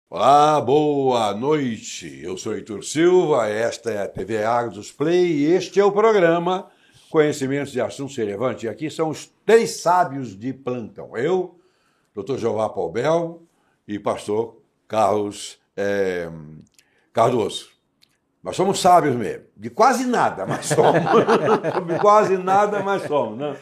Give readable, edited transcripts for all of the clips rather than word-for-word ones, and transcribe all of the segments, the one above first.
Olá, boa noite. Eu sou Heitor Silva, esta é a TV Agros Play e este é o programa Conhecimentos de Assuntos Relevantes. E aqui são os três sábios de plantão. Eu, Dr. Jeová Paubel e pastor Carlos Cardoso. Nós somos sábios mesmo, de quase nada, mas somos. De quase nada, mas somos, né?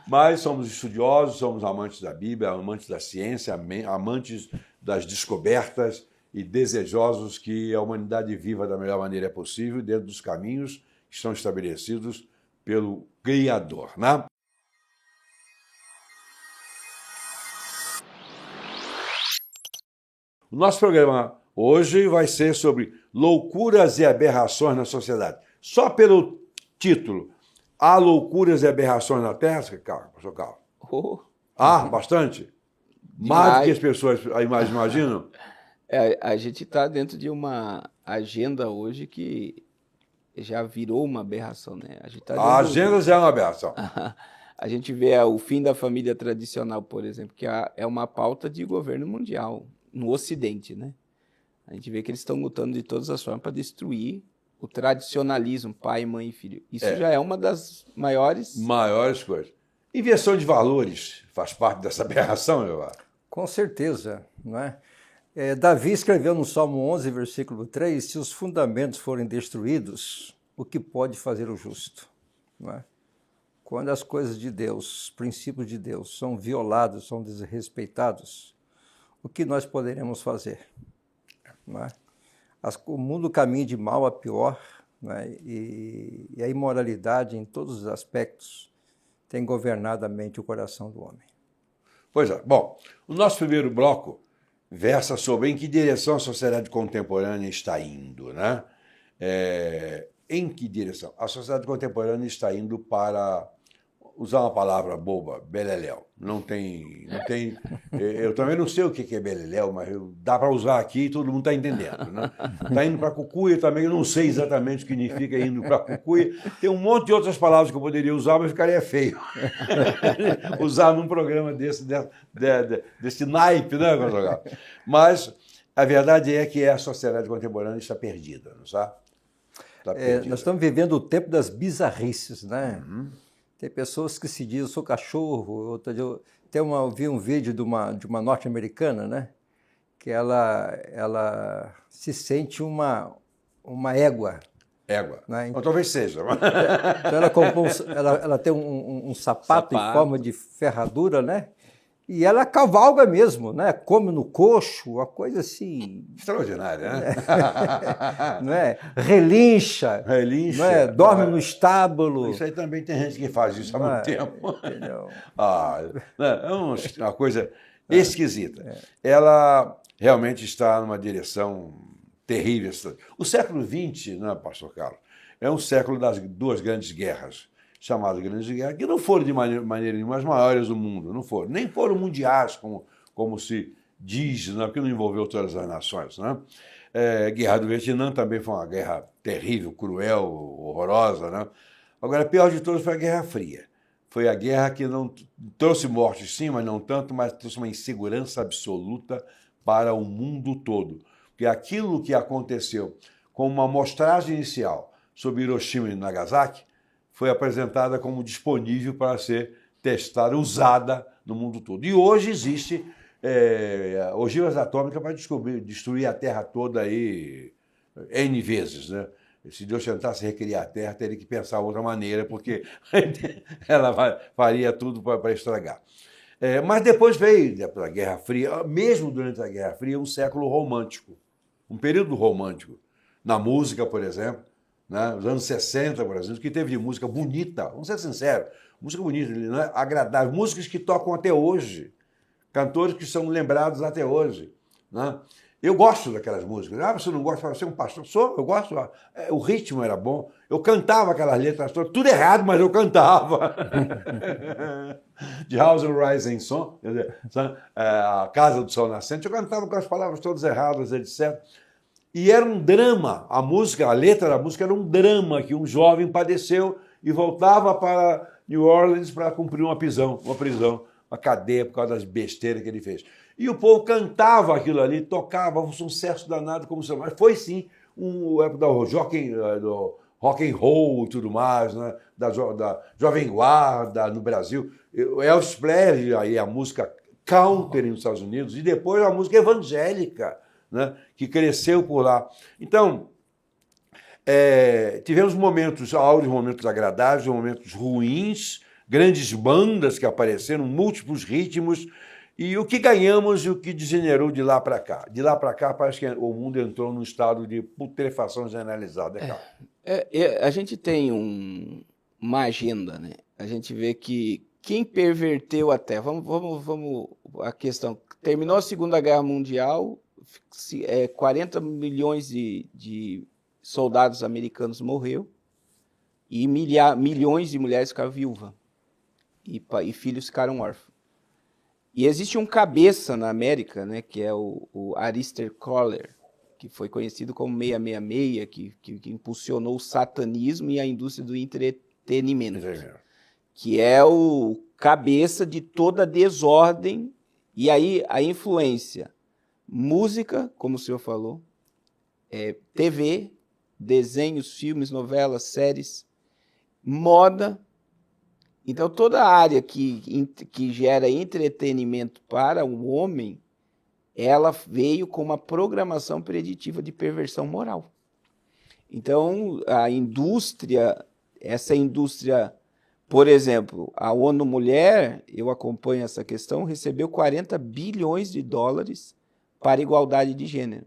Mas somos estudiosos, somos amantes da Bíblia, amantes da ciência, amantes das descobertas e desejosos que a humanidade viva da melhor maneira possível dentro dos caminhos que estão estabelecidos pelo Criador, né? O nosso programa hoje vai ser sobre loucuras e aberrações na sociedade. Só pelo título, há loucuras e aberrações na Terra, pastor Carlos? Há bastante? Mais do que as pessoas imaginam? A gente está dentro de uma agenda hoje que já virou uma aberração, né? A agenda já é uma aberração. A gente vê o fim da família tradicional, por exemplo, que é uma pauta de governo mundial, no Ocidente, né? A gente vê que eles estão lutando de todas as formas para destruir o tradicionalismo, pai, mãe e filho. Isso já é uma das maiores coisas. Inversão de valores faz parte dessa aberração, Jeová? Com certeza, não é? Davi escreveu no Salmo 11, versículo 3, se os fundamentos forem destruídos, o que pode fazer o justo? Não é? Quando as coisas de Deus, os princípios de Deus são violados, são desrespeitados, o que nós poderemos fazer? Não é? O mundo caminha de mal a pior, não é? E a imoralidade em todos os aspectos tem governado a mente e o coração do homem. Pois é. Bom, o nosso primeiro bloco versa sobre em que direção a sociedade contemporânea está indo, né? Em que direção? A sociedade contemporânea está indo para, usar uma palavra boba, beleléu. Não tem. Eu também não sei o que é beleléu, mas dá para usar aqui e todo mundo está entendendo, né? Está indo para cucuia também, eu não sei exatamente o que significa indo para cucuia. Tem um monte de outras palavras que eu poderia usar, mas ficaria feio usar num programa desse naipe, né, Gonçalo? Mas a verdade é que a sociedade contemporânea está perdida, não sabe? Nós estamos vivendo o tempo das bizarrices, né? Uhum. Tem pessoas que se dizem, eu sou cachorro. Eu vi um vídeo de uma norte-americana, né? Que ela se sente uma égua. Égua. Né? Ou talvez seja. Então ela tem um sapato em forma de ferradura, né? E ela cavalga mesmo, né? Come no coxo, uma coisa assim... extraordinária, né? Não é? Relincha. Não é? Dorme no estábulo. Isso aí também tem gente que faz isso há muito tempo. Entendeu? É uma coisa esquisita. Ela realmente está numa direção terrível. O século XX, né, pastor Carlos, é um século das duas grandes guerras, chamadas grandes guerras, que não foram de maneira nenhuma as maiores do mundo, não foram. Nem foram mundiais, como se diz, né, porque não envolveu todas as nações. Né? Guerra do Vietnã também foi uma guerra terrível, cruel, horrorosa. Né? Agora, a pior de todas foi a Guerra Fria. Foi a guerra que não trouxe mortes, sim, mas não tanto, mas trouxe uma insegurança absoluta para o mundo todo. Porque aquilo que aconteceu com uma amostragem inicial sobre Hiroshima e Nagasaki foi apresentada como disponível para ser testada, usada no mundo todo. E hoje existe ogivas atômicas para destruir a Terra toda aí N vezes, né? Se Deus tentasse recriar a Terra, teria que pensar outra maneira, porque ela faria tudo para estragar. Mas depois veio a Guerra Fria, mesmo durante a Guerra Fria, um século romântico, um período romântico. Na música, por exemplo, né? Os anos 60, por exemplo, que teve de música bonita, vamos ser sinceros, música bonita, né? Agradável, músicas que tocam até hoje, cantores que são lembrados até hoje. Né? Eu gosto daquelas músicas. Você não gosta? Você é um pastor? Eu gosto. O ritmo era bom. Eu cantava aquelas letras todas, tudo errado, mas eu cantava. De House of Rising Sun, a Casa do Sol Nascente, eu cantava com as palavras todas erradas, etc. E era um drama, a música, a letra da música era um drama que um jovem padeceu e voltava para New Orleans para cumprir uma prisão, uma cadeia por causa das besteiras que ele fez. E o povo cantava aquilo ali, tocava, um sucesso danado como se... Mas foi sim época do rock and roll e tudo mais, né? da Jovem Guarda no Brasil. Elvis Presley, aí a música country nos Estados Unidos, e depois a música evangélica, né? Que cresceu por lá. Então, tivemos momentos áureos, momentos agradáveis, momentos ruins, grandes bandas que apareceram, múltiplos ritmos, e o que ganhamos e o que degenerou de lá para cá. De lá para cá, parece que o mundo entrou num estado de putrefação generalizada. A gente tem uma agenda, né? A gente vê que quem perverteu até... Vamos a questão. Terminou a Segunda Guerra Mundial, 40 milhões de soldados americanos morreu e milhões de mulheres ficaram viúvas e filhos ficaram órfãos. E existe um cabeça na América, né, que é o Aleister Crowley, que foi conhecido como 666, que impulsionou o satanismo e a indústria do entretenimento, que é o cabeça de toda a desordem, e aí a influência, música, como o senhor falou, TV, desenhos, filmes, novelas, séries, moda. Então, toda a área que gera entretenimento para o homem, ela veio com uma programação preditiva de perversão moral. Então, a indústria, essa indústria, por exemplo, a ONU Mulher, eu acompanho essa questão, recebeu 40 bilhões de dólares para igualdade de gênero.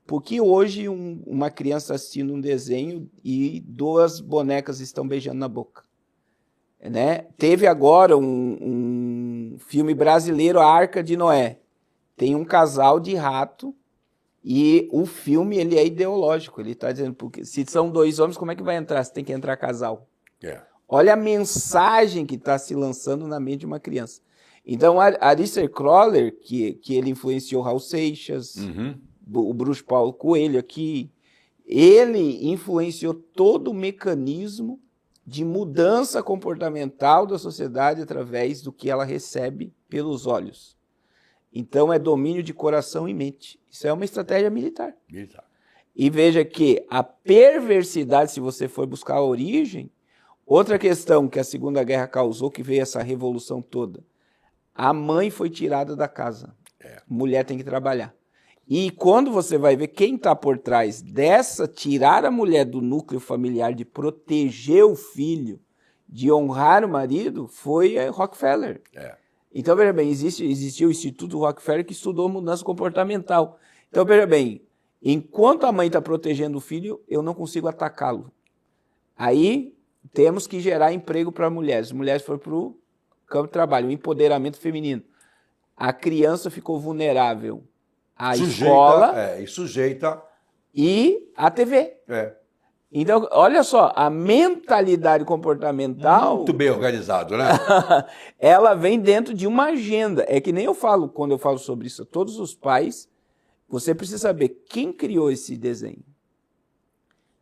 Porque hoje uma criança assistindo um desenho e 2 bonecas estão beijando na boca? Né? Teve agora um filme brasileiro, A Arca de Noé. Tem um casal de rato e o filme ele é ideológico. Ele está dizendo, porque se são 2 homens, como é que vai entrar? Se tem que entrar casal. Olha a mensagem que está se lançando na mente de uma criança. Então, Aleister Crowley, que ele influenciou Raul Seixas, o Bruce Paulo Coelho aqui, ele influenciou todo o mecanismo de mudança comportamental da sociedade através do que ela recebe pelos olhos. Então, é domínio de coração e mente. Isso é uma estratégia militar. E veja que a perversidade, se você for buscar a origem, outra questão que a Segunda Guerra causou, que veio essa revolução toda, a mãe foi tirada da casa. Mulher tem que trabalhar. E quando você vai ver quem está por trás dessa, tirar a mulher do núcleo familiar, de proteger o filho, de honrar o marido, foi Rockefeller. Então, veja bem, existia o Instituto Rockefeller que estudou mudança comportamental. Então, veja bem, enquanto a mãe está protegendo o filho, eu não consigo atacá-lo. Aí, temos que gerar emprego para mulheres. As mulheres foram para o campo de trabalho, o empoderamento feminino. A criança ficou vulnerável à escola e à TV. Então, olha só, a mentalidade comportamental... Muito bem organizado, né? Ela vem dentro de uma agenda. É que nem eu falo, quando eu falo sobre isso, todos os pais, você precisa saber quem criou esse desenho.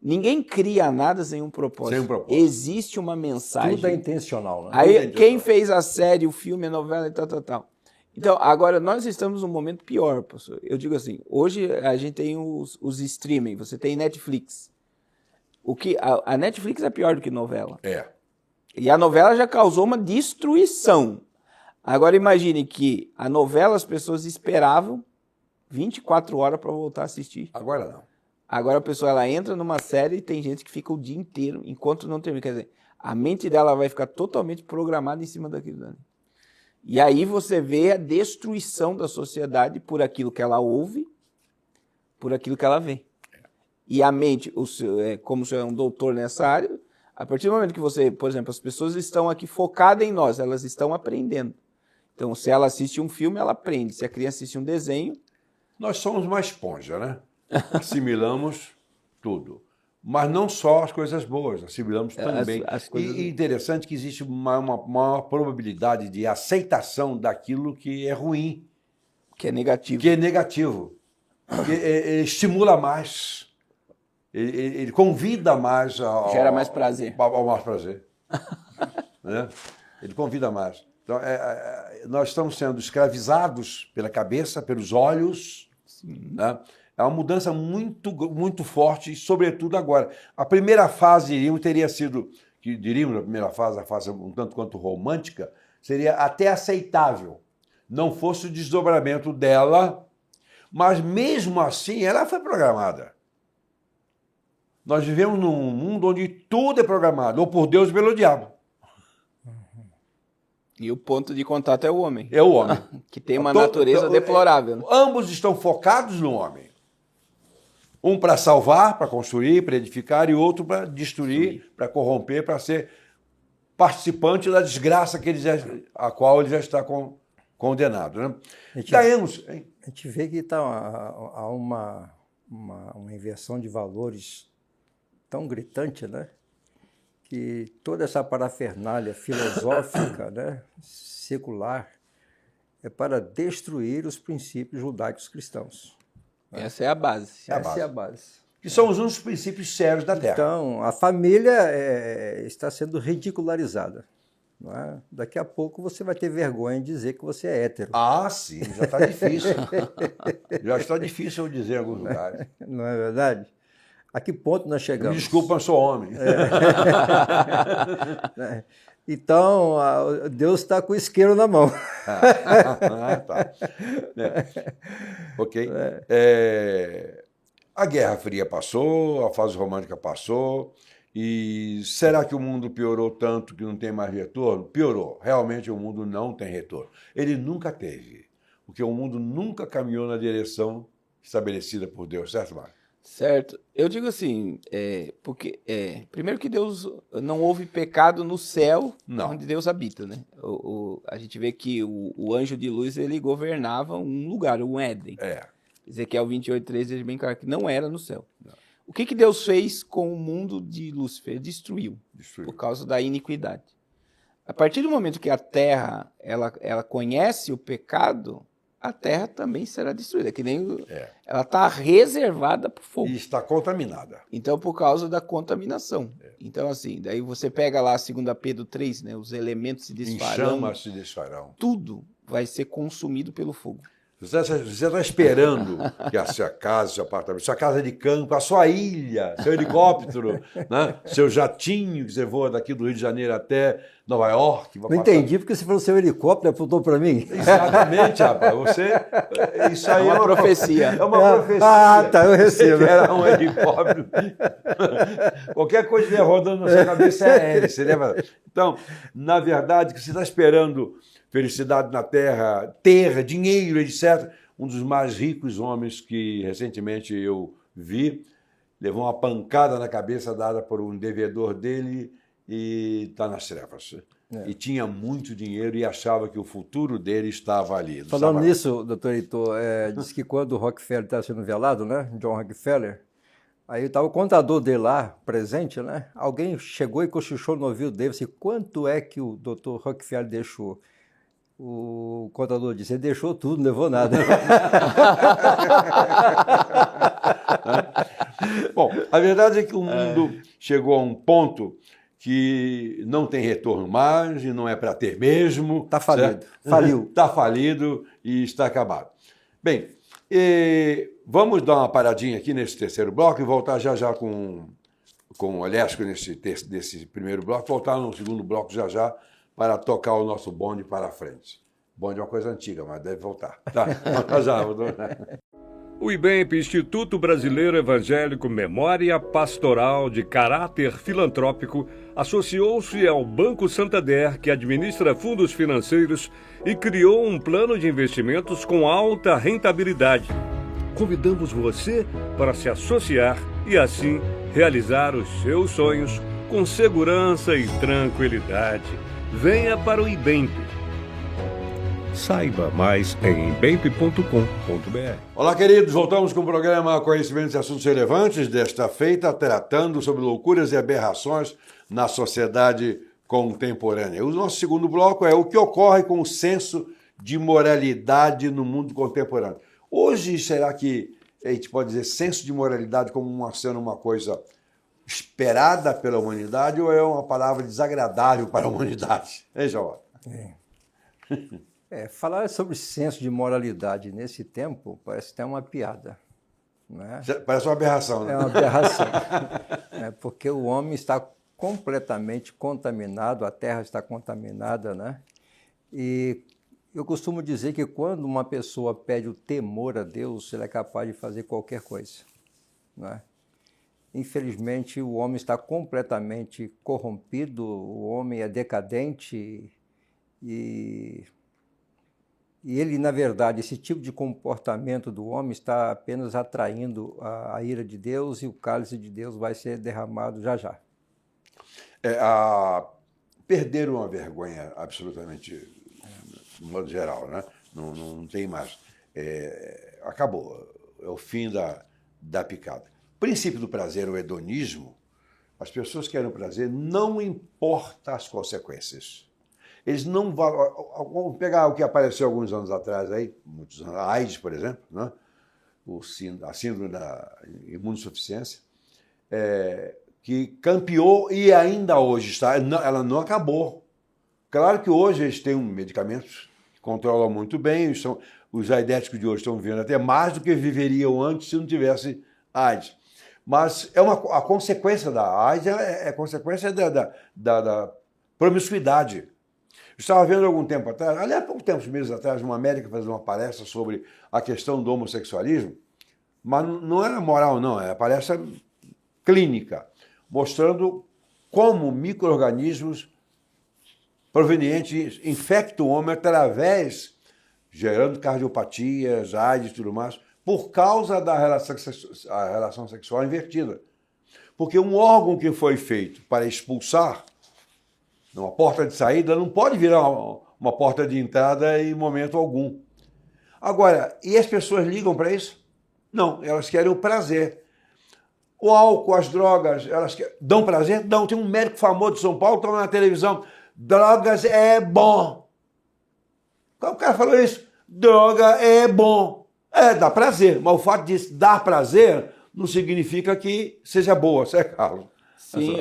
Ninguém cria nada sem um propósito. Existe uma mensagem. Tudo é intencional, né? Aí, quem fez a série, o filme, a novela e tal. Então, agora, nós estamos num momento pior, professor. Eu digo assim, hoje a gente tem os streaming, você tem Netflix. A Netflix é pior do que novela. E a novela já causou uma destruição. Agora, imagine que a novela as pessoas esperavam 24 horas para voltar a assistir. Agora não. Agora a pessoa ela entra numa série e tem gente que fica o dia inteiro enquanto não termina. Quer dizer, a mente dela vai ficar totalmente programada em cima daquilo ali. E aí você vê a destruição da sociedade por aquilo que ela ouve, por aquilo que ela vê. E a mente, como o senhor é um doutor nessa área, a partir do momento que você, por exemplo, as pessoas estão aqui focadas em nós, elas estão aprendendo. Então, se ela assiste um filme, ela aprende. Se a criança assiste um desenho... Nós somos uma esponja, né? Assimilamos tudo. Mas não só as coisas boas, assimilamos também. E interessante que existe uma maior probabilidade de aceitação daquilo que é ruim. Que é negativo. Que estimula mais. Ele convida mais gera mais prazer. Ao mais prazer. Né? Ele convida mais. Então, nós estamos sendo escravizados pela cabeça, pelos olhos. Né? É uma mudança muito, muito forte, e sobretudo agora. A primeira fase, teria sido, que diríamos, a primeira fase, a fase um tanto quanto romântica, seria até aceitável. Não fosse o desdobramento dela, mas mesmo assim ela foi programada. Nós vivemos num mundo onde tudo é programado, ou por Deus ou pelo diabo. E o ponto de contato é o homem. É o homem. Que tem uma natureza deplorável. Né? Ambos estão focados no homem. Um para salvar, para construir, para edificar, e outro para destruir, para corromper, para ser participante da desgraça a qual ele já está condenado. Né? A gente vê que há uma inversão de valores tão gritante, né? Que toda essa parafernália filosófica, né, secular, é para destruir os princípios judaicos cristãos. Essa é a base. Essa é a base. Que são os únicos princípios sérios da Terra. Então, a família está sendo ridicularizada. Não é? Daqui a pouco você vai ter vergonha de dizer que você é hétero. Ah, sim, já está difícil. Já está difícil eu dizer em alguns lugares. Não é verdade? A que ponto nós chegamos? Me desculpa, eu sou homem. Então, Deus está com o isqueiro na mão. Tá. Ok. A Guerra Fria passou, a fase romântica passou, e será que o mundo piorou tanto que não tem mais retorno? Piorou. Realmente o mundo não tem retorno. Ele nunca teve, porque o mundo nunca caminhou na direção estabelecida por Deus, certo, Marcos? Certo. Eu digo assim, porque primeiro que Deus não houve pecado no céu, onde Deus habita, né? A gente vê que o anjo de luz, ele governava um lugar, um Éden. Ezequiel 28:13 diz bem claro que não era no céu. Não. O que Deus fez com o mundo de Lúcifer? Destruiu. Por causa da iniquidade. A partir do momento que a terra ela conhece o pecado, a terra também será destruída, que nem ela está reservada para o fogo. E está contaminada. Então, por causa da contaminação. Então, assim, daí você pega lá 2 Pedro 3, né, os elementos se desfarão. Em chamas se desfarão. Tudo vai ser consumido pelo fogo. Você está esperando que a sua casa, seu apartamento, sua casa de campo, a sua ilha, seu helicóptero, né? Seu jatinho que você voa daqui do Rio de Janeiro até Nova York. Não entendi porque você falou seu helicóptero, apontou para mim. Exatamente, rapaz. Isso aí é uma profecia. É uma profecia. Ah, tá, eu recebo. Era um helicóptero. Qualquer coisa que vier rodando na sua cabeça é hélice, né? Então, na verdade, que você está esperando felicidade na terra, dinheiro, etc. Um dos mais ricos homens que recentemente eu vi levou uma pancada na cabeça dada por um devedor dele e está nas trevas. E tinha muito dinheiro e achava que o futuro dele estava ali. Falando nisso, doutor Heitor, diz que quando o Rockefeller estava sendo velado, né, John Rockefeller, aí estava o contador dele lá, presente, né? Alguém chegou e cochichou no ouvido dele, assim, quanto é que o doutor Rockefeller deixou? O contador disse, ele deixou tudo, não levou nada. Bom, a verdade é que o mundo chegou a um ponto que não tem retorno mais, e não é para ter mesmo. Está falido. Faliu. Está falido e está acabado. Bem, vamos dar uma paradinha aqui nesse terceiro bloco e voltar já com o Olesco nesse primeiro bloco, voltar no segundo bloco já para tocar o nosso bonde para frente. Bonde é uma coisa antiga, mas deve voltar. Tá, já. O IBEMP, Instituto Brasileiro Evangélico Memória Pastoral de Caráter Filantrópico, associou-se ao Banco Santander, que administra fundos financeiros, e criou um plano de investimentos com alta rentabilidade. Convidamos você para se associar e, assim, realizar os seus sonhos com segurança e tranquilidade. Venha para o IBEMP. Saiba mais em ibemp.com.br. Olá, queridos. Voltamos com o programa Conhecimentos e Assuntos Relevantes, desta feita, tratando sobre loucuras e aberrações na sociedade contemporânea. O nosso segundo bloco é o que ocorre com o senso de moralidade no mundo contemporâneo. Hoje, será que a gente pode dizer senso de moralidade como sendo uma coisa esperada pela humanidade ou é uma palavra desagradável para a humanidade? Hein, João? Falar sobre senso de moralidade nesse tempo parece até uma piada, não é? Parece uma aberração, né? É uma aberração, porque o homem está completamente contaminado, a terra está contaminada, né? E eu costumo dizer que quando uma pessoa pede o temor a Deus, ele é capaz de fazer qualquer coisa, não é? Infelizmente, o homem está completamente corrompido, o homem é decadente e ele, na verdade, esse tipo de comportamento do homem está apenas atraindo a ira de Deus e o cálice de Deus vai ser derramado já já. Perderam a vergonha absolutamente, no modo geral, né? Não tem mais. Acabou. É o fim da picada. O princípio do prazer, o hedonismo, as pessoas querem o prazer, não importa as consequências. Eles não vão... Vamos pegar o que apareceu alguns anos atrás, aí, muitos anos, a AIDS, por exemplo, né? A síndrome da imunossuficiência, que campeou e ainda hoje está. Ela não acabou. Claro que hoje eles têm medicamentos que controlam muito bem, os aidéticos de hoje estão vivendo até mais do que viveriam antes se não tivesse AIDS. Mas a consequência da AIDS é consequência da promiscuidade. Eu estava vendo algum tempo atrás, aliás, pouco tempo, meses atrás, uma médica fazendo uma palestra sobre a questão do homossexualismo, mas não era moral, não, era palestra clínica, mostrando como micro-organismos provenientes infectam o homem através, gerando cardiopatias, AIDS e tudo mais, por causa da relação sexual invertida. Porque um órgão que foi feito para expulsar, uma porta de saída, não pode virar uma porta de entrada em momento algum. Agora, e as pessoas ligam para isso? Não, elas querem o prazer. O álcool, as drogas, elas dão prazer? Dão. Tem um médico famoso de São Paulo que estava na televisão. Drogas é bom. O cara falou isso. Droga é bom. Dá prazer. Mas o fato de dar prazer não significa que seja boa, certo, Carlos? Sim,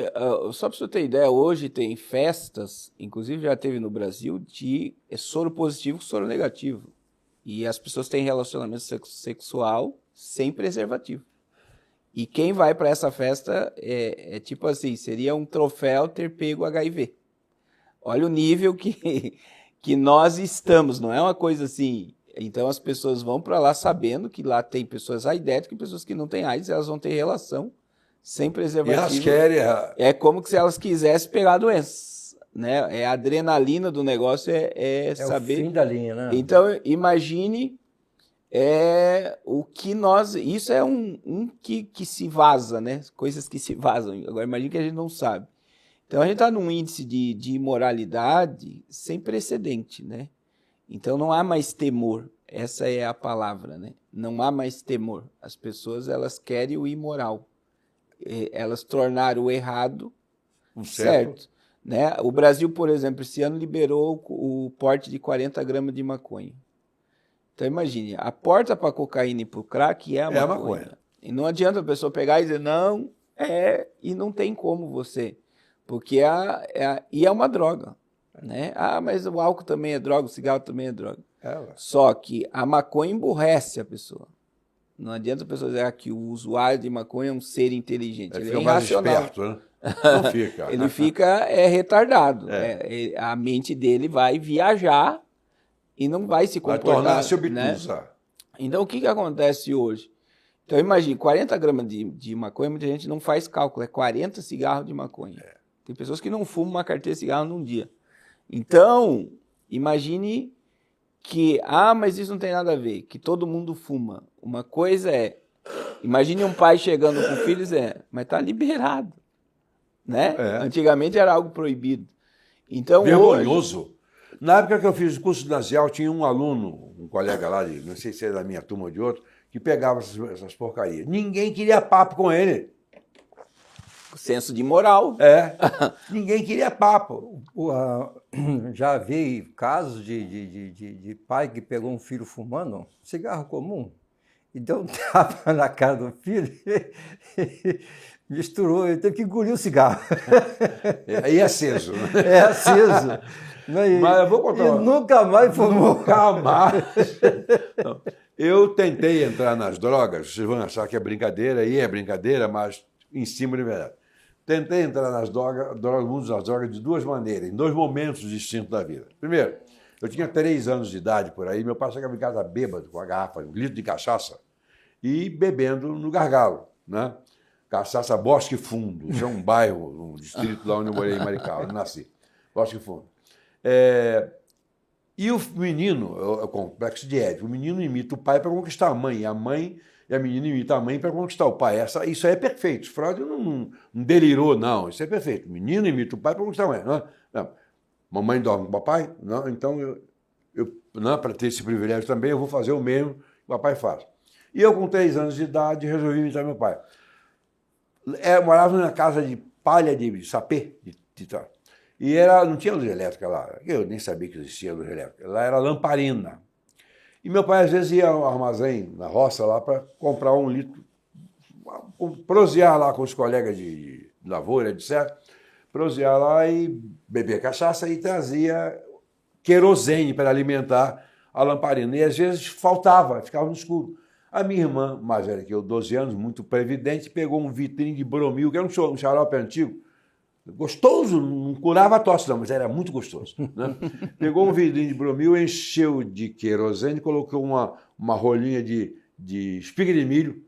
só para você ter ideia, hoje tem festas, inclusive já teve no Brasil, de soro positivo e soro negativo. E as pessoas têm relacionamento sexual sem preservativo. E quem vai para essa festa é tipo assim, seria um troféu ter pego HIV. Olha o nível que nós estamos, não é uma coisa assim. Então as pessoas vão para lá sabendo que lá tem pessoas aidéticas e pessoas que não têm AIDS, elas vão ter relação sem preservativo. E elas querem... É como se elas quisessem pegar a doença, né? A adrenalina do negócio é saber... É o fim da linha, né? Então, imagine o que nós... Isso é um que se vaza, né? Coisas que se vazam. Agora, imagine que a gente não sabe. Então, a gente está num índice de imoralidade sem precedente, né? Então, não há mais temor. Essa é a palavra, né? Não há mais temor. As pessoas, elas querem o imoral. Elas tornaram o errado certo. Né? O Brasil, por exemplo, esse ano liberou o porte de 40 gramas de maconha. Então, imagine, a porta para a cocaína e para o crack é a maconha. E não adianta a pessoa pegar e dizer, não, e não tem como você. Porque e é uma droga. Né? Mas o álcool também é droga, o cigarro também é droga. Só que a maconha emburrece a pessoa. Não adianta a pessoa dizer que o usuário de maconha é um ser inteligente. Ele é irracional. Mais esperto, né? Não fica. Ele fica retardado. A mente dele vai viajar e não vai se comportar. Vai tornar-se obtusa. Né? Então, o que acontece hoje? Então, imagine, 40 gramas de maconha, muita gente não faz cálculo, é 40 cigarros de maconha. Tem pessoas que não fumam uma carteira de cigarro num dia. Então, imagine que, mas isso não tem nada a ver, que todo mundo fuma. Uma coisa imagine um pai chegando com o filho e dizendo, mas está liberado. Né? Antigamente era algo proibido. Então, vergonhoso. Hoje... Na época que eu fiz o curso da ZEL, tinha um aluno, um colega lá, não sei se era da minha turma ou de outro, que pegava essas porcarias. Ninguém queria papo com ele. Senso de moral. Ninguém queria papo. Já vi casos de pai que pegou um filho fumando cigarro comum e deu um tapa na cara do filho. Misturou, ele teve que engolir o cigarro. E aceso. Né? É aceso. Né? Mas eu vou contar. E nunca mais fumou. Nunca mais. Não. Eu tentei entrar nas drogas, vocês vão achar que é brincadeira, e é brincadeira, mas em cima de verdade. Tentei entrar nas drogas, no mundo das drogas de duas maneiras, em dois momentos distintos da vida. Primeiro, eu tinha 3 anos de idade por aí, meu pai chegava em casa bêbado com a garrafa, 1 litro de cachaça, e bebendo no gargalo, né? Cachaça Bosque Fundo, isso é um bairro, um distrito lá onde eu morei em Maricá, onde nasci. Bosque Fundo. E o menino, é o complexo de Édipo, o menino imita o pai para conquistar a mãe, e a menina imita a mãe para conquistar o pai. Isso aí é perfeito. Freud não delirou, não. Isso é perfeito. O menino imita o pai para conquistar a mãe. Não. Mamãe dorme com o papai? Não, então para ter esse privilégio também, eu vou fazer o mesmo que o papai faz. E eu, com 3 anos de idade, resolvi imitar meu pai. Eu morava numa casa de palha de sapê, de trás. E não tinha luz elétrica lá. Eu nem sabia que existia luz elétrica. Lá era lamparina. E meu pai, às vezes, ia ao armazém, na roça, lá, para comprar 1 litro, prosear lá com os colegas de lavoura, etc. Prosear lá e beber cachaça e trazia querosene para alimentar a lamparina. E, às vezes, faltava, ficava no escuro. A minha irmã, mais velha que eu, 12 anos, muito previdente, pegou um vitrine de bromil, que era um xarope antigo, gostoso, não curava a tosse não, mas era muito gostoso. Né? Pegou um vidrinho de bromil, encheu de querosene, colocou uma rolinha de espiga de milho,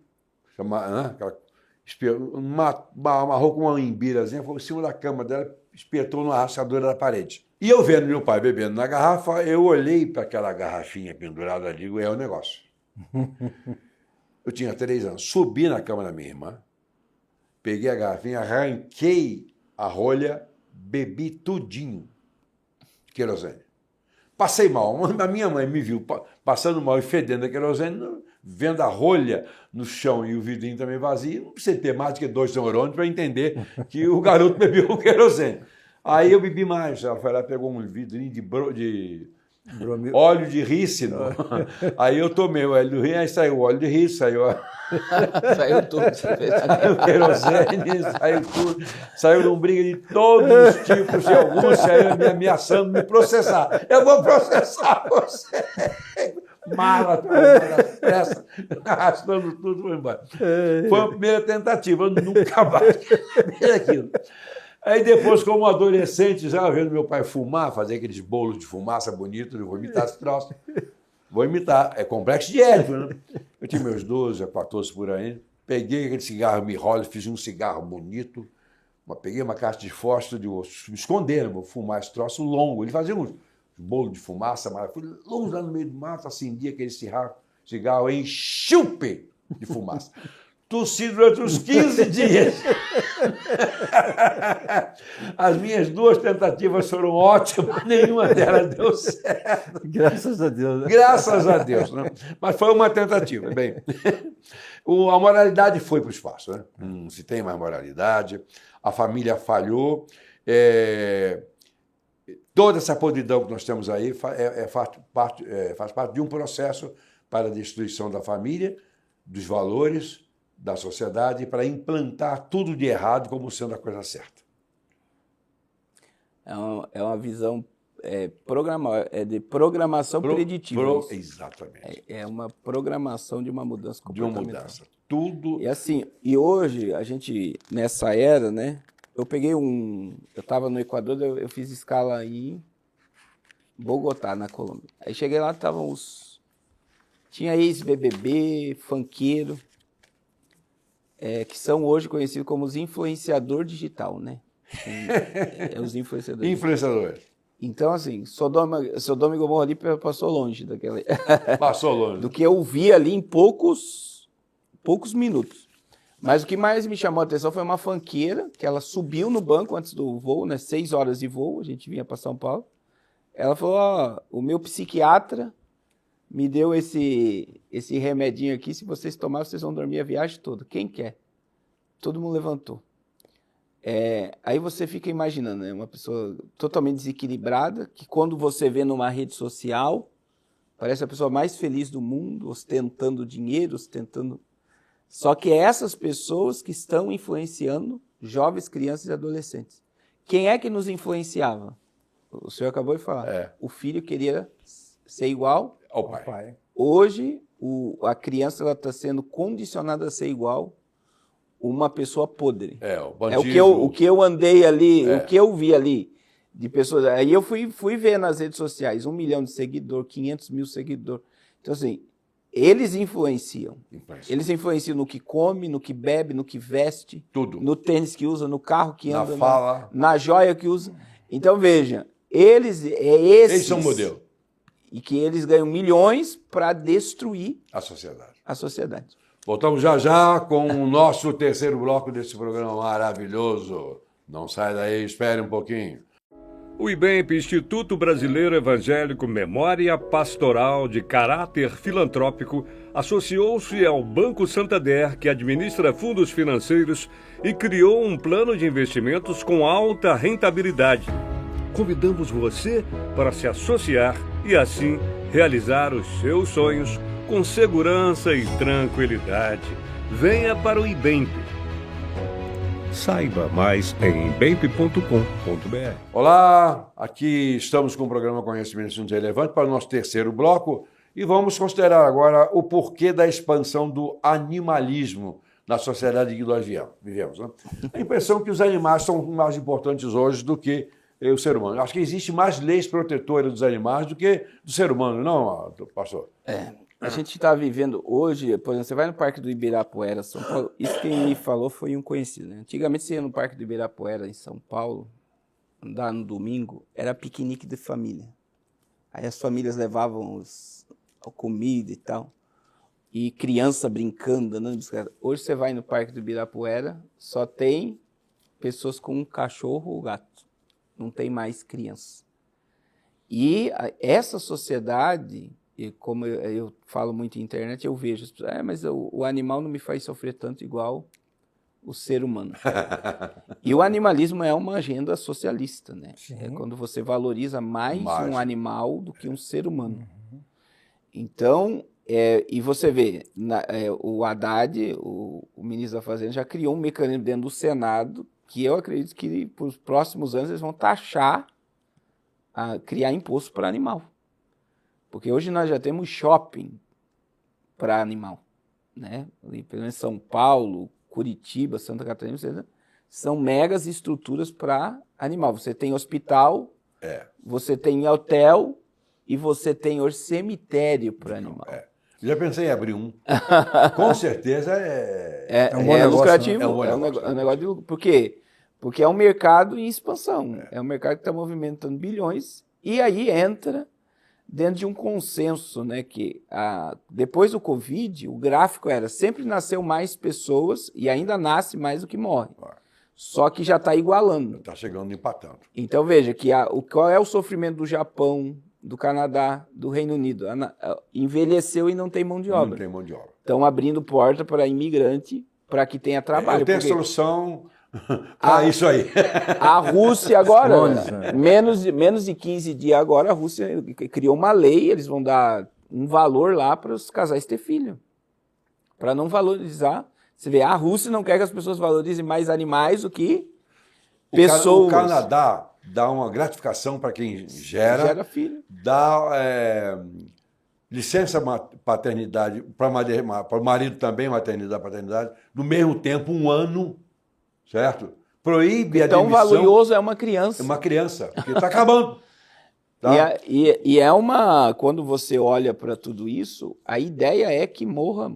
amarrou com uma imbirazinha, foi em cima da cama dela, espetou na rachadura da parede. E eu vendo meu pai bebendo na garrafa, eu olhei para aquela garrafinha pendurada ali, digo, é o negócio. Eu tinha 3 anos, subi na cama da minha irmã, peguei a garrafinha, arranquei a rolha, bebi tudinho de querosene. Passei mal. A minha mãe me viu passando mal e fedendo a querosene, vendo a rolha no chão e o vidrinho também vazio. Não precisa ter mais do que 2 neurônios para entender que o garoto bebeu o querosene. Aí eu bebi mais. Ela foi lá, pegou um vidrinho de óleo de rícino. Aí eu tomei o óleo de rícino, aí saiu o óleo de rícino, Saiu tudo. Saiu o querosene, saiu tudo. Saiu lombriga de todos os tipos, e alguns saíram me ameaçando me processar. Eu vou processar você. Mala, pressa, arrastando tudo, foi embora. Foi a primeira tentativa, eu nunca mais fiz aquilo. Aí depois, como adolescente, já vendo meu pai fumar, fazer aqueles bolos de fumaça bonitos, eu vou imitar esse troço. Vou imitar. É complexo de Édipo, né? Eu tinha meus 12 a 14 por aí. Peguei aquele cigarro Mirrolli, fiz um cigarro bonito. Peguei uma caixa de fósforo, de me esconder, vou fumar esse troço longo. Ele fazia uns bolos de fumaça, mas fui longe lá no meio do mato, acendi aquele cigarro, enchi o peito de fumaça. Tossi durante uns 15 dias. As minhas 2 tentativas foram ótimas, nenhuma delas deu certo. Graças a Deus. Né? Graças a Deus. Né? Mas foi uma tentativa. Bem, a moralidade foi para o espaço. Né? Não se tem mais moralidade, a família falhou. Toda essa podridão que nós temos aí faz parte de um processo para a destruição da família, dos valores, da sociedade, para implantar tudo de errado como sendo a coisa certa. É uma visão de programação preditiva. Exatamente. É uma programação de uma mudança comportamental. De uma mudança. Tudo. E assim, hoje, a gente, nessa era, né? Eu estava no Equador, eu fiz escala em Bogotá, na Colômbia. Aí cheguei lá, tinha ex-BBB, funkeiro, que são hoje conhecidos como os influenciadores digital, né? Os influenciadores. Influenciadores. Então, assim, Sodoma e Gomorra ali passou longe daquela... Passou longe. do que eu vi ali em poucos minutos. Mas o que mais me chamou a atenção foi uma funkeira, que ela subiu no banco antes do voo, né? 6 horas de voo, a gente vinha para São Paulo. Ela falou, o meu psiquiatra me deu esse remedinho aqui, se vocês tomarem, vocês vão dormir a viagem toda. Quem quer? Todo mundo levantou. Aí você fica imaginando, né? Uma pessoa totalmente desequilibrada, que quando você vê numa rede social, parece a pessoa mais feliz do mundo, ostentando dinheiro, ostentando... Só que é essas pessoas que estão influenciando jovens, crianças e adolescentes. Quem é que nos influenciava? O senhor acabou de falar. O filho queria ser igual ao pai. Hoje, a criança está sendo condicionada a ser igual uma pessoa podre. O bandido. O que eu andei ali, o que eu vi ali de pessoas. Aí eu fui ver nas redes sociais, 1 milhão de seguidores, 500 mil seguidores. Então, assim, eles influenciam. Eles influenciam no que come, no que bebe, no que veste. Tudo. No tênis que usa, no carro que anda. Na fala. Na joia que usa. Então, veja, eles são modelo. E que eles ganham milhões para destruir a sociedade. Voltamos já com o nosso terceiro bloco desse programa maravilhoso. Não sai daí, espere um pouquinho. O IBEMP, Instituto Brasileiro Evangélico Memória Pastoral de Caráter Filantrópico, associou-se ao Banco Santander, que administra fundos financeiros, e criou um plano de investimentos com alta rentabilidade. Convidamos você para se associar e, assim, realizar os seus sonhos com segurança e tranquilidade. Venha para o IBEMP. Saiba mais em ibemp.com.br. Olá, aqui estamos com o programa Conhecimento e Assuntos Relevantes para o nosso terceiro bloco e vamos considerar agora o porquê da expansão do animalismo na sociedade que nós vivemos. Né? A impressão que os animais são mais importantes hoje do que o ser humano. Acho que existe mais leis protetoras dos animais do que do ser humano, não, pastor? A gente está vivendo hoje, por exemplo, você vai no Parque do Ibirapuera, São Paulo, isso quem me falou foi um conhecido, né? Antigamente você ia no Parque do Ibirapuera, em São Paulo, andar no domingo, era piquenique de família. Aí as famílias levavam a comida e tal, e criança brincando, andando de bicicleta. Hoje você vai no Parque do Ibirapuera, só tem pessoas com um cachorro ou gato, não tem mais criança. E essa sociedade... E como eu falo muito em internet, eu vejo, mas o animal não me faz sofrer tanto igual o ser humano. E o animalismo é uma agenda socialista, né? Sim. É quando você valoriza mais um animal do que um ser humano. Então, e você vê, o Haddad, o ministro da Fazenda, já criou um mecanismo dentro do Senado que eu acredito que, para os próximos anos, eles vão taxar, criar imposto para animal. Porque hoje nós já temos shopping para animal, né? Ali, pelo menos São Paulo, Curitiba, Santa Catarina, são megas estruturas para animal. Você tem hospital, você tem hotel e você tem hoje cemitério para animal. Já pensei em abrir um. Com certeza é um bom lucrativo. Né? É um negócio de lucro. Por quê? Porque é um mercado em expansão. É um mercado que está movimentando bilhões e aí entra dentro de um consenso, né, que depois do Covid, o gráfico era sempre nasceu mais pessoas e ainda nasce mais do que morre. Só que já está igualando. Está chegando empatando. Então veja que qual é o sofrimento do Japão, do Canadá, do Reino Unido? Envelheceu e não tem mão de obra. Não tem mão de obra. Estão abrindo porta para imigrante para que tenha trabalho. Eu tenho a solução... isso aí. A Rússia agora, menos de 15 dias agora, a Rússia criou uma lei, eles vão dar um valor lá para os casais ter filho. Para não valorizar. Você vê, a Rússia não quer que as pessoas valorizem mais animais do que pessoas. O Canadá dá uma gratificação para quem gera filho. Dá licença paternidade para o marido também, maternidade, paternidade, no mesmo tempo, 1 ano. Certo? Proíbe a demissão. Tão valioso é uma criança. É uma criança, porque está acabando. Tá? E quando você olha para tudo isso, a ideia é que morra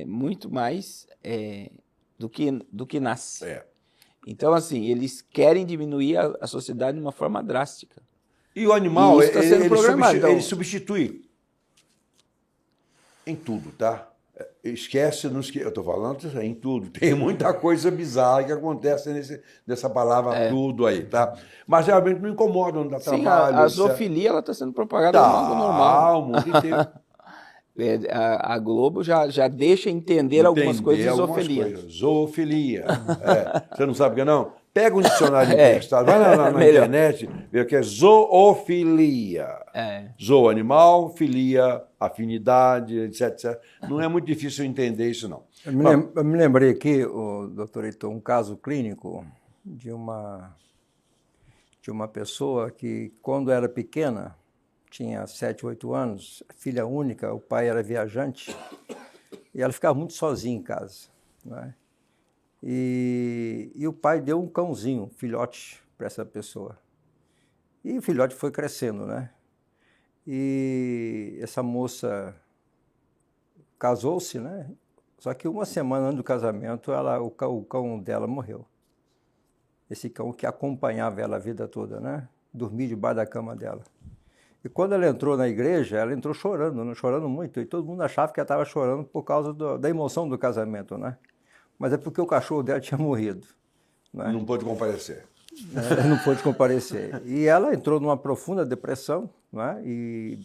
muito mais do que nasce. Então, assim, eles querem diminuir a sociedade de uma forma drástica. E o animal, ele substitui em tudo, tá? Esquece, eu estou falando em tudo. Tem muita coisa bizarra que acontece nessa palavra tudo aí, tá? Mas realmente não incomoda, não dá trabalho. A zoofilia está sendo propagada no mundo normal. O mundo inteiro. A Globo já deixa entender algumas coisas de zoofilia. Zoofilia. Você não sabe o que é, não? Pega um dicionário emprestado, vai na melhor. internet, vê o que é zoofilia. Zoo, animal, filia, afinidade, etc. Não é muito difícil entender isso, não. Eu me lembrei aqui, doutor Heitor, um caso clínico de uma pessoa que, quando era pequena, tinha 7, 8 anos, filha única, o pai era viajante, e ela ficava muito sozinha em casa, né? E o pai deu um cãozinho, um filhote, para essa pessoa. E o filhote foi crescendo, né? E essa moça casou-se, né? Só que uma semana antes do casamento, o cão dela morreu. Esse cão que acompanhava ela a vida toda, né? Dormia debaixo da cama dela. E quando ela entrou na igreja, ela entrou chorando, né? Chorando muito. E todo mundo achava que ela estava chorando por causa da emoção do casamento, né? Mas é porque o cachorro dela tinha morrido, né? Não pôde comparecer. Não pôde comparecer. E ela entrou numa profunda depressão, né? E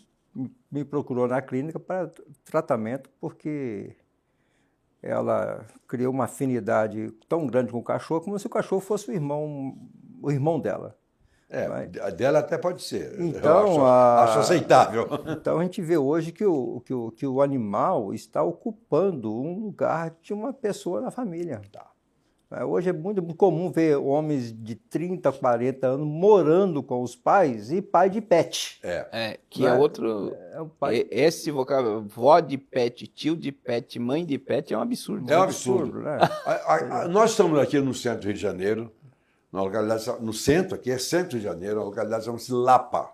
me procurou na clínica para tratamento, porque ela criou uma afinidade tão grande com o cachorro, como se o cachorro fosse o irmão dela. A dela até pode ser. Então, acho aceitável. Então a gente vê hoje que o animal está ocupando um lugar de uma pessoa na família. Hoje é muito comum ver homens de 30, 40 anos morando com os pais e pai de pet. Que é outro... Esse vocabulário, vó de pet, tio de pet, mãe de pet, é um absurdo. É um absurdo. Né? Nós estamos aqui no centro do Rio de Janeiro, na localidade, no centro, aqui é centro do Rio de Janeiro, na localidade chama-se Lapa.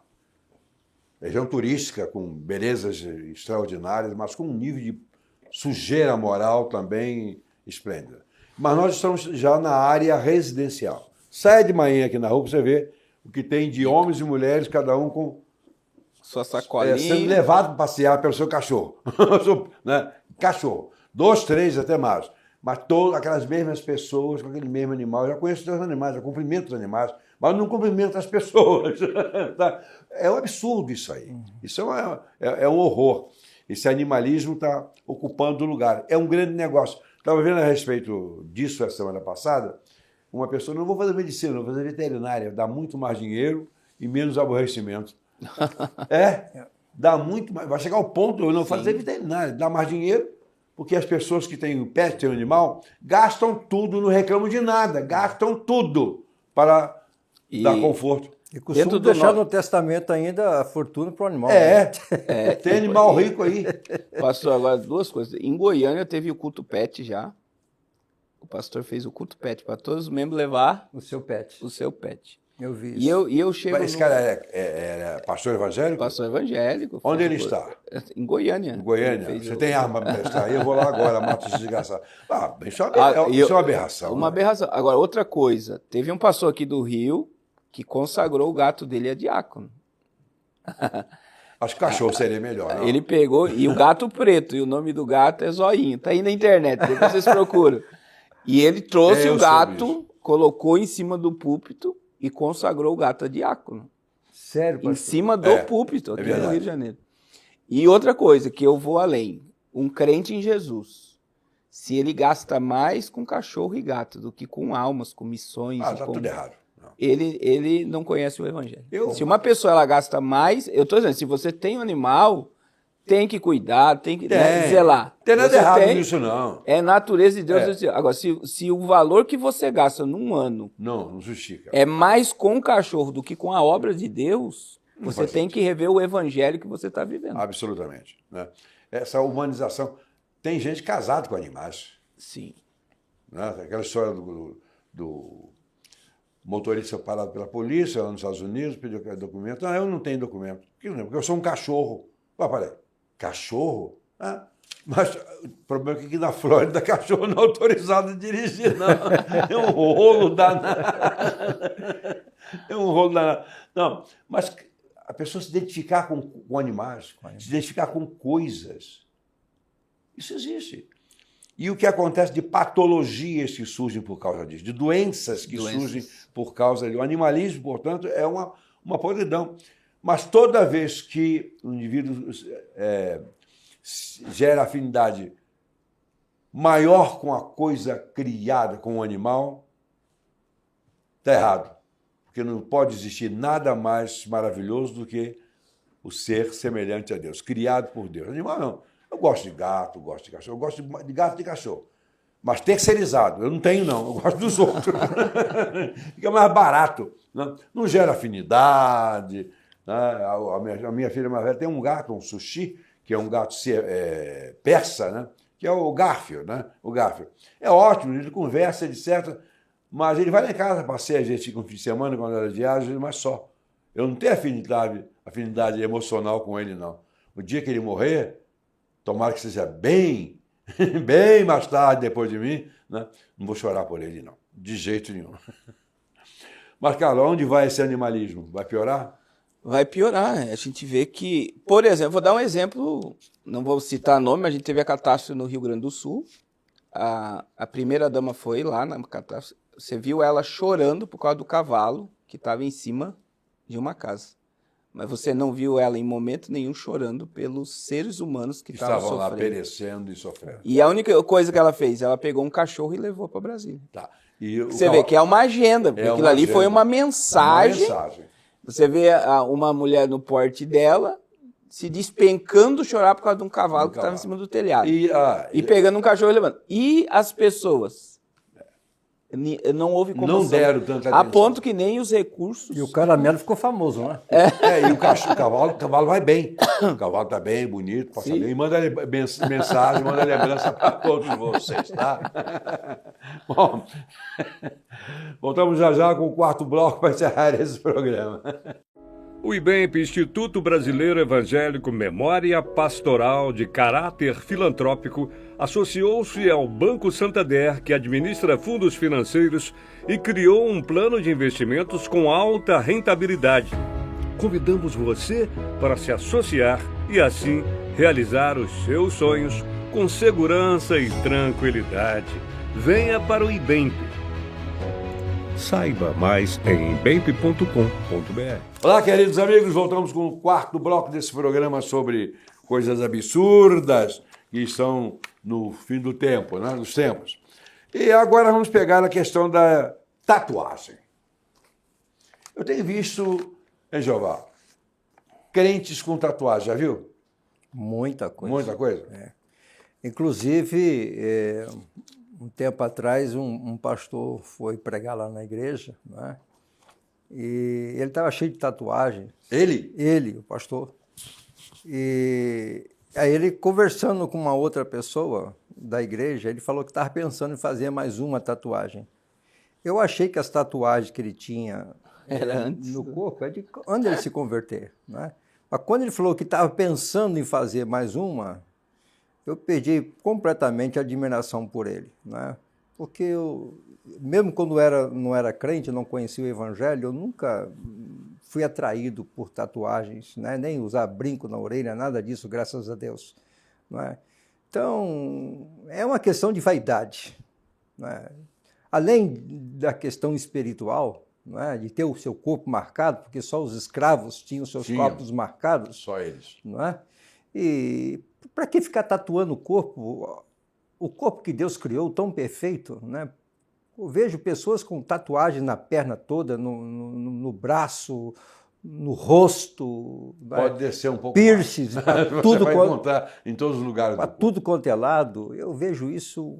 Região turística com belezas extraordinárias, mas com um nível de sujeira moral também esplêndida. Mas nós estamos já na área residencial. Sai de manhã aqui na rua para você ver o que tem de homens e mulheres, cada um com sua sacolinha. Sendo levado para passear pelo seu cachorro. Né? Cachorro. 2, 3, até mais. Mas todas aquelas mesmas pessoas com aquele mesmo animal. Eu já conheço os animais, eu cumprimento os animais, mas não cumprimento as pessoas. É um absurdo isso aí. Isso é um horror. Esse animalismo está ocupando o lugar. É um grande negócio. Estava vendo a respeito disso a semana passada. Uma pessoa, não vou fazer medicina, vou fazer veterinária. Dá muito mais dinheiro e menos aborrecimento. Dá muito mais. Vai chegar ao ponto de eu não fazer veterinária. Dá mais dinheiro, porque as pessoas que têm pet, têm animal, gastam tudo, não reclamam de nada. Gastam tudo para dar conforto. E costumam deixar no testamento ainda a fortuna para o animal. Tem animal rico aí. Pastor, agora 2 coisas. Em Goiânia teve o culto pet já. O pastor fez o culto pet para todos os membros levar o seu pet. Eu vi isso. E eu chego. Mas esse cara era pastor evangélico? Pastor evangélico. Onde ele está? Em Goiânia. Em Goiânia? Você tem arma para prestar aí? Eu vou lá agora, mato esse desgraçado. Isso é uma aberração. Uma aberração. Agora, outra coisa. Teve um pastor aqui do Rio que consagrou o gato dele a diácono. Acho que cachorro seria melhor, não? Ele pegou, e o gato preto, e o nome do gato é Zoinho. Tá aí na internet, depois vocês procuram. E ele trouxe o gato, colocou em cima do púlpito e consagrou o gato a diácono. Sério, pastor? Em cima do púlpito, aqui no Rio de Janeiro. E outra coisa, que eu vou além. Um crente em Jesus, se ele gasta mais com cachorro e gato do que com almas, com missões... Tá tudo errado. Ele não conhece o evangelho. Se uma pessoa ela gasta mais, eu estou dizendo, se você tem um animal, tem que cuidar, tem que zelar. Não tem nada errado nisso, não. É natureza de Deus. Agora, se o valor que você gasta num ano não justifica. É mais com o cachorro do que com a obra de Deus, você tem que rever o evangelho que você está vivendo. Absolutamente. Né? Essa humanização. Tem gente casada com animais. Sim. Né? Aquela história do motorista parado pela polícia lá nos Estados Unidos, pediu documento. Não, eu não tenho documento. Por que não? Porque eu sou um cachorro. Peraí, cachorro? Mas o problema é que aqui na Flórida, cachorro não é autorizado a dirigir, não. É um rolo danado. É um rolo danado. Não, mas a pessoa se identificar com animais, se identificar com coisas, isso existe. E o que acontece de patologias que surgem por causa disso, de doenças que surgem por causa disso. O animalismo, portanto, é uma podridão. Mas toda vez que o indivíduo gera afinidade maior com a coisa criada, com o animal, está errado. Porque não pode existir nada mais maravilhoso do que o ser semelhante a Deus, criado por Deus. Animal não. Eu gosto de gato, gosto de cachorro, eu gosto de gato e de cachorro. Mas terceirizado, eu não tenho não, eu gosto dos outros. Fica mais barato, né? Não gera afinidade. Né? A minha filha mais velha tem um gato, um sushi, que é um gato persa, né? Que é o Garfield, né? O Garfield. É ótimo, ele conversa, etc. Mas ele vai lá em casa, passeia a gente com o fim de semana, quando era viagem, mas só. Eu não tenho afinidade emocional com ele, não. O dia que ele morrer, tomara que seja bem mais tarde depois de mim, né? Não vou chorar por ele, não. De jeito nenhum. Mas, Carlos, onde vai esse animalismo? Vai piorar? Vai piorar, né? A gente vê que, por exemplo, vou dar um exemplo, não vou citar nome, mas a gente teve a catástrofe no Rio Grande do Sul. A primeira-dama foi lá na catástrofe. Você viu ela chorando por causa do cavalo que estava em cima de uma casa. Mas você não viu ela em momento nenhum chorando pelos seres humanos que estavam Estavam lá sofrendo. perecendo e sofrendo. E a única coisa que ela fez, ela pegou um cachorro e levou para Brasília. Tá. E Você vê que é uma agenda, porque aquilo ali foi uma mensagem. Você vê uma mulher no porte dela se despencando chorar por causa de um cavalo que estava em cima do telhado. E pegando um cachorro e levando. E as pessoas... Não houve comoção. Não deram tanta atenção. A ponto que nem os recursos... E o caramelo ficou famoso, né? E o cavalo vai bem. O cavalo está bem, bonito, passa bem. E manda mensagem, manda lembrança para todos vocês, tá? Bom, voltamos já com o quarto bloco para encerrar esse programa. O IBEMP, Instituto Brasileiro Evangélico Memória Pastoral de Caráter Filantrópico, associou-se ao Banco Santander, que administra fundos financeiros, e criou um plano de investimentos com alta rentabilidade. Convidamos você para se associar e, assim, realizar os seus sonhos com segurança e tranquilidade. Venha para o IBEMP. Saiba mais em ibemp.com.br. Olá, queridos amigos, voltamos com o quarto bloco desse programa sobre coisas absurdas que estão no fim do tempo, né, dos tempos. E agora vamos pegar a questão da tatuagem. Eu tenho visto, hein, Jeová, crentes com tatuagem, já viu? Muita coisa. Muita coisa? É. Inclusive, um tempo atrás, um pastor foi pregar lá na igreja, né? E ele estava cheio de tatuagem. Ele? Ele, o pastor. E aí ele, conversando com uma outra pessoa da igreja, ele falou que estava pensando em fazer mais uma tatuagem. Eu achei que as tatuagens que ele tinha no corpo é de quando ele se converter, né? Mas quando ele falou que estava pensando em fazer mais uma, eu perdi completamente a admiração por ele, né? Porque eu, mesmo quando não era crente, não conhecia o evangelho, eu nunca fui atraído por tatuagens, né? Nem usar brinco na orelha, nada disso, graças a Deus, não é? Então, é uma questão de vaidade, não é? Além da questão espiritual, não é? De ter o seu corpo marcado, porque só os escravos tinham seus corpos marcados. Só eles. Não é? E para que ficar tatuando o corpo que Deus criou tão perfeito, né? Eu vejo pessoas com tatuagem na perna toda, no braço, no rosto. Pode descer um pouco piercings, mais. Tudo vai encontrar em todos os lugares. Para tudo quanto é lado. Eu vejo isso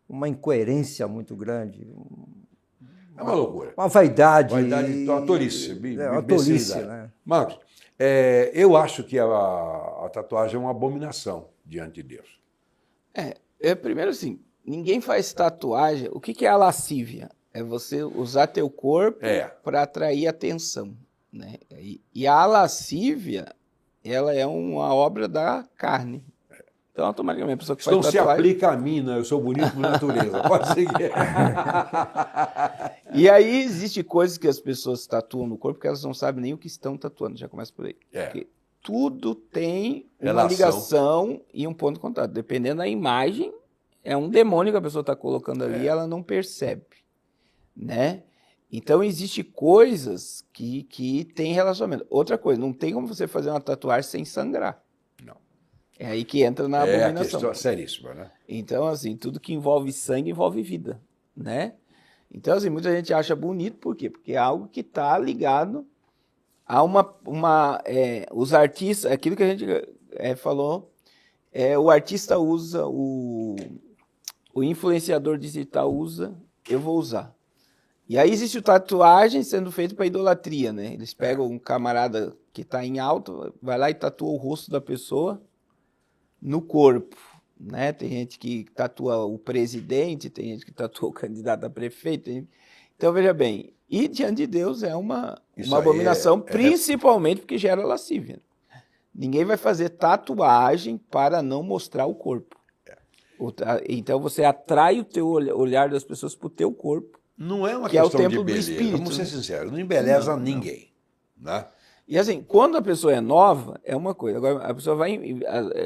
uma incoerência muito grande. É uma loucura. Uma vaidade. Uma tolice. Uma tolice, né? Marcos, eu acho que a tatuagem é uma abominação diante de Deus. Primeiro assim, ninguém faz tatuagem. O que é a lascívia? É você usar teu corpo para atrair atenção, né? E a lascívia, ela é uma obra da carne. Então, automaticamente, a pessoa que faz tatuagem... Então se aplica a mim, né? Eu sou bonito por natureza. Pode seguir. E aí, existe coisas que as pessoas tatuam no corpo que elas não sabem nem o que estão tatuando. Já começa por aí. Porque tudo tem uma ligação e um ponto de contato. Dependendo da imagem, é um demônio que a pessoa está colocando ali e ela não percebe, né? Então, existem coisas que têm relacionamento. Outra coisa, não tem como você fazer uma tatuagem sem sangrar. Não. É aí que entra na abominação. É a questão seríssima, né? Então, assim, tudo que envolve sangue envolve vida, né? Então, assim, muita gente acha bonito, por quê? Porque é algo que está ligado a os artistas, aquilo que a gente falou, o artista usa, o influenciador digital usa, eu vou usar. E aí existe tatuagem sendo feita para idolatria, né? Eles pegam um camarada que está em alta, vai lá e tatua o rosto da pessoa no corpo, né? Tem gente que tatua o presidente, tem gente que tatua o candidato a prefeito. Então, veja bem, e diante de Deus é uma abominação, principalmente porque gera lascívia. Ninguém vai fazer tatuagem para não mostrar o corpo. Então, você atrai o teu olhar das pessoas para o teu corpo. Não é uma que questão é o templo de beleza, do espírito, vamos ser né? sinceros, não embeleza ninguém. Né? E assim, quando a pessoa é nova, é uma coisa. Agora, a pessoa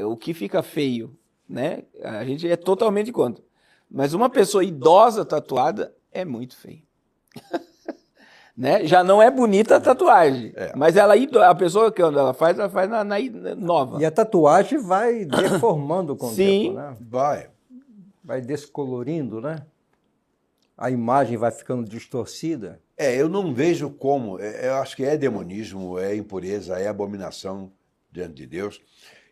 o que fica feio, né? A gente é totalmente contra. Mas uma pessoa idosa tatuada é muito feio. Né? Já não é bonita a tatuagem. Mas a pessoa, quando ela faz na nova. E a tatuagem vai deformando com o tempo, né? Vai descolorindo, né? A imagem vai ficando distorcida. Eu não vejo como, eu acho que é demonismo, é impureza, é abominação diante de Deus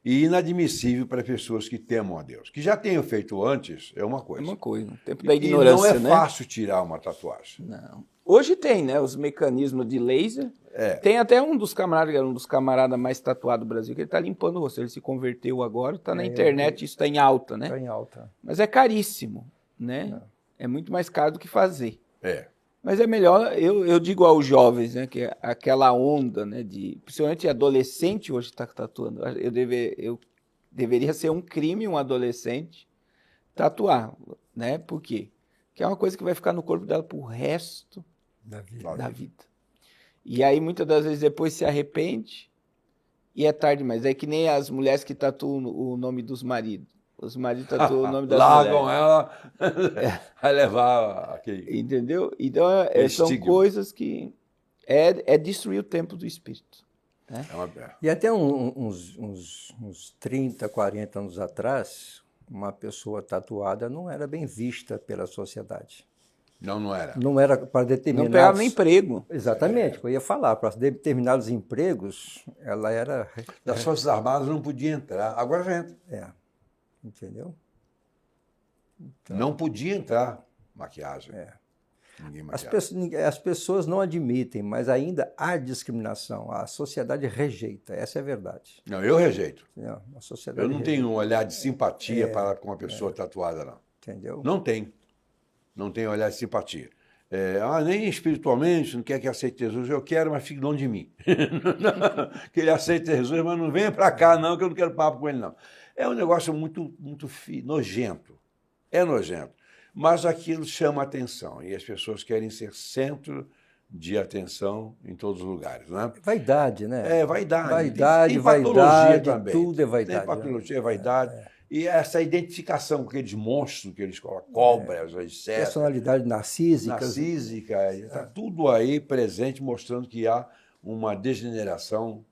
e inadmissível para pessoas que temam a Deus. Que já tenham feito antes é uma coisa. É uma coisa, o tempo da ignorância, e não é fácil tirar uma tatuagem. Não. Hoje tem, né, os mecanismos de laser. Tem até um dos camaradas mais tatuados do Brasil, que ele está limpando o rosto. Ele se converteu agora, está na internet, isso está em alta, né? Está em alta. Mas é caríssimo, né? Não. É muito mais caro do que fazer. Mas é melhor, eu digo aos jovens, né, que aquela onda, né, principalmente adolescente hoje está tatuando. Eu deveria ser um crime um adolescente tatuar, né? Por quê? Porque é uma coisa que vai ficar no corpo dela pro resto da vida. E aí, muitas das vezes, depois se arrepende e é tarde demais. É que nem as mulheres que tatuam o nome dos maridos. Os maridos tatuam o nome das largam mulheres. ela, vai levar aquele... Entendeu? Então, são coisas que... É destruir o templo do Espírito. Né? E até uns 30, 40 anos atrás, uma pessoa tatuada não era bem vista pela sociedade. Não era. Não era para determinados... Não pegava nem emprego. Exatamente, eu ia falar. Para determinados empregos, ela era... Das Forças Armadas não podia entrar. Agora já entra. Entendeu? Então, não podia entrar maquiagem. Ninguém as pessoas não admitem, mas ainda há discriminação. A sociedade rejeita, essa é a verdade. Não, eu rejeito. A sociedade eu não tenho um olhar de simpatia para com a pessoa tatuada, não. Entendeu? Não tem. Não tem olhar de simpatia. Nem espiritualmente, não quer que aceite Jesus, eu quero, mas fique longe de mim. Que ele aceite Jesus, mas não venha para cá, não, que eu não quero papo com ele, não. É um negócio muito nojento. É nojento. Mas aquilo chama atenção e as pessoas querem ser centro de atenção em todos os lugares, né? Vaidade, né? Vaidade. Vaidade, tem patologia vaidade, também. Tudo é vaidade. Tem patologia, vaidade. E essa identificação com aqueles monstros que eles colocam, cobras, etc. Personalidade narcísica. Está tudo aí presente, mostrando que há uma degeneração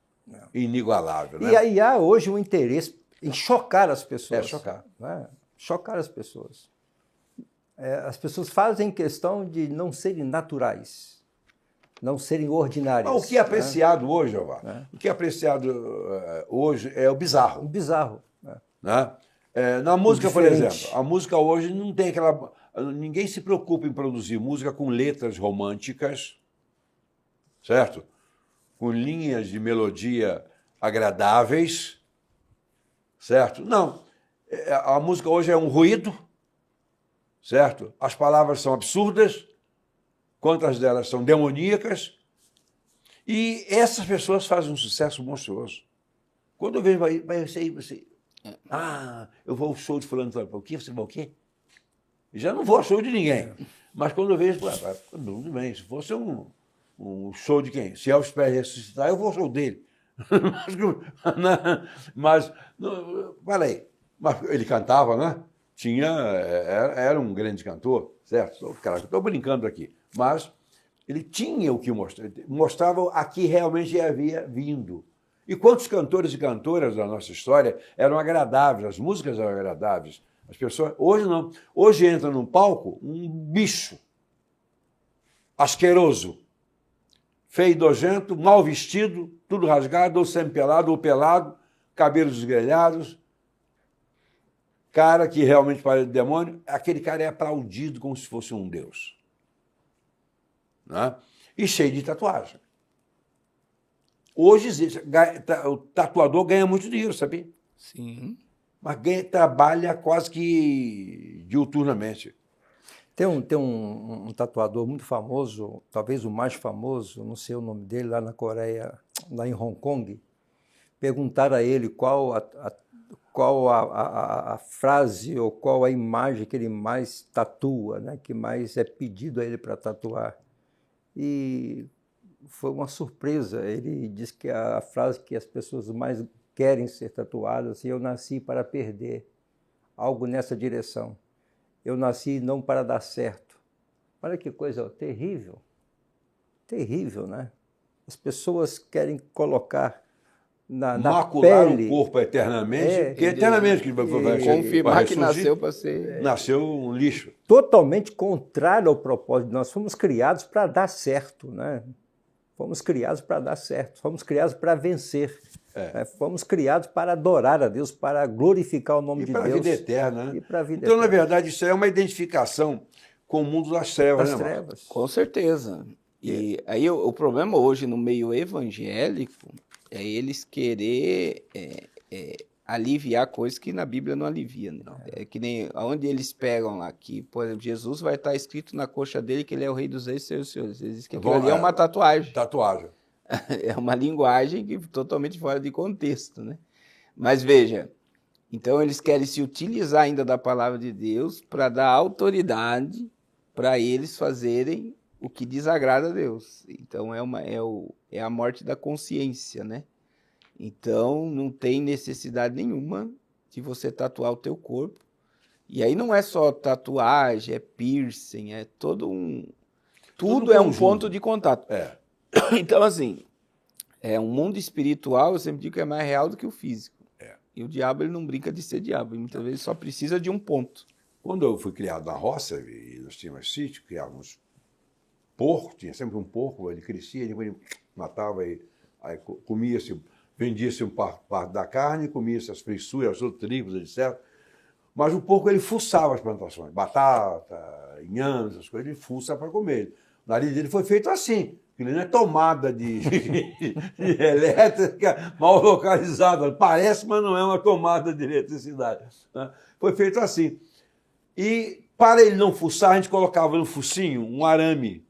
inigualável. Né? E aí há hoje um interesse em chocar as pessoas. Chocar. Né? Chocar as pessoas. As pessoas fazem questão de não serem naturais, não serem ordinárias. Mas o que é apreciado hoje, Jeová? O que é apreciado hoje é o bizarro. O bizarro. Né? Na música, por exemplo, a música hoje não tem aquela... Ninguém se preocupa em produzir música com letras românticas, certo? Com linhas de melodia agradáveis, certo? Não. A música hoje é um ruído, certo? As palavras são absurdas, quantas delas são demoníacas, e essas pessoas fazem um sucesso monstruoso. Quando eu vejo, você... eu vou ao show de fulano, o quê? Você vai ao quê? Já não vou ao show de ninguém. Mas quando eu vejo, tudo bem, se fosse um show de quem? Se Elvis Presley ressuscitar, eu vou ao show dele. Mas, falei, mas ele cantava, né? Era um grande cantor, certo? Estou brincando aqui. Mas ele tinha o que mostrar, mostrava a que realmente havia vindo. E quantos cantores e cantoras da nossa história eram agradáveis, as músicas eram agradáveis. As pessoas, hoje não. Hoje entra num palco um bicho. asqueroso, feio e nojento, mal vestido, tudo rasgado, ou semi-pelado, ou pelado, cabelos esgrelhados, cara que realmente parece demônio, aquele cara é aplaudido como se fosse um deus. Né? E cheio de tatuagem. Hoje existe, o tatuador ganha muito dinheiro, sabia? Sim. Mas trabalha quase que diuturnamente. Tem um tatuador muito famoso, talvez o mais famoso, não sei o nome dele, lá na Coreia, lá em Hong Kong. Perguntaram a ele qual a frase ou qual a imagem que ele mais tatua, né? Que mais é pedido a ele para tatuar. E foi uma surpresa. Ele disse que a frase que as pessoas mais querem ser tatuadas, eu nasci para perder, algo nessa direção. Eu nasci não para dar certo. Olha que coisa terrível. Terrível, né? As pessoas querem colocar na macular pele, o corpo eternamente, que eternamente que vai confirmar que nasceu para ser... Nasceu um lixo. Totalmente contrário ao propósito. Nós fomos criados para dar certo, né? Fomos criados para dar certo, fomos criados para vencer. Fomos criados para adorar a Deus, para glorificar o nome de Deus. E para a vida eterna. Né? E para a vida então, eterna. na verdade, isso é uma identificação com o mundo das trevas. Das né, trevas. Com certeza. E aí o problema hoje no meio evangélico é eles querer aliviar coisas que na Bíblia não alivia. Né? É que nem onde eles pegam lá que, por exemplo, Jesus vai estar escrito na coxa dele que ele é o rei dos reis e seus senhores. Eles dizem que aquilo ali é uma tatuagem. Tatuagem. É uma linguagem que totalmente fora de contexto, né? Mas veja, então eles querem se utilizar ainda da palavra de Deus para dar autoridade para eles fazerem o que desagrada a Deus. Então é a morte da consciência, né? Então não tem necessidade nenhuma de você tatuar o teu corpo. E aí não é só tatuagem, é piercing, é todo um... Tudo é um ponto de contato. Então, assim, um mundo espiritual, eu sempre digo que é mais real do que o físico. E o diabo, ele não brinca de ser diabo, ele muitas vezes só precisa de um ponto. Quando eu fui criado na roça, e nós tínhamos sítio, criávamos porco, tinha sempre um porco, ele crescia, ele matava, aí comia-se, vendia-se um parte da carne, comia-se as frisuras, as outras tribos, etc. Mas o porco, ele fuçava as plantações, batata, inhame, essas coisas, ele fuça para comer. O nariz dele foi feito assim. Ele não é tomada de elétrica mal localizada. Parece, mas não é uma tomada de eletricidade. Né? Foi feito assim. E para ele não fuçar, a gente colocava no focinho um arame.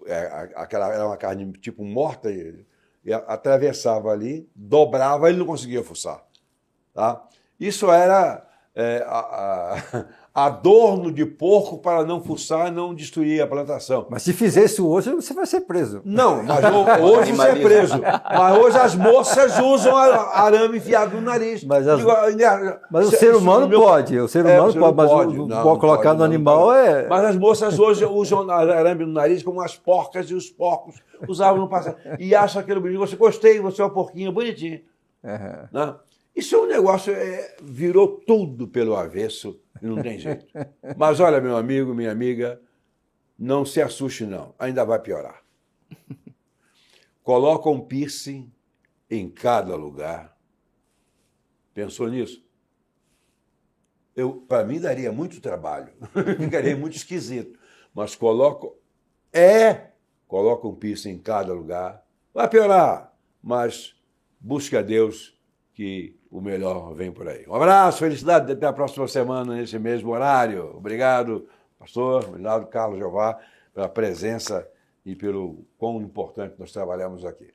Era uma carne tipo morta, e atravessava ali, dobrava, ele não conseguia fuçar. Tá? Isso era adorno de porco para não fuçar e não destruir a plantação. Mas se fizer isso hoje, você vai ser preso. Não, mas hoje você é preso. Mas hoje as moças usam arame enfiado no nariz. Mas o ser humano pode. O ser humano pode, mas pode colocar no animal é... Mas as moças hoje usam arame no nariz como as porcas e os porcos usavam no passado. E acham aquilo bonito. Você gostei, você é uma porquinha bonitinha. Uhum. Né? Isso é um negócio, virou tudo pelo avesso e não tem jeito. Mas olha, meu amigo, minha amiga, não se assuste não, ainda vai piorar. Coloca um piercing em cada lugar. Pensou nisso? Para mim daria muito trabalho, ficaria muito esquisito. Mas coloca um piercing em cada lugar. Vai piorar, mas busque a Deus que o melhor vem por aí. Um abraço, felicidade, até a próxima semana, nesse mesmo horário. Obrigado, pastor, obrigado, Carlos Jeová, pela presença e pelo quão importante nós trabalhamos aqui.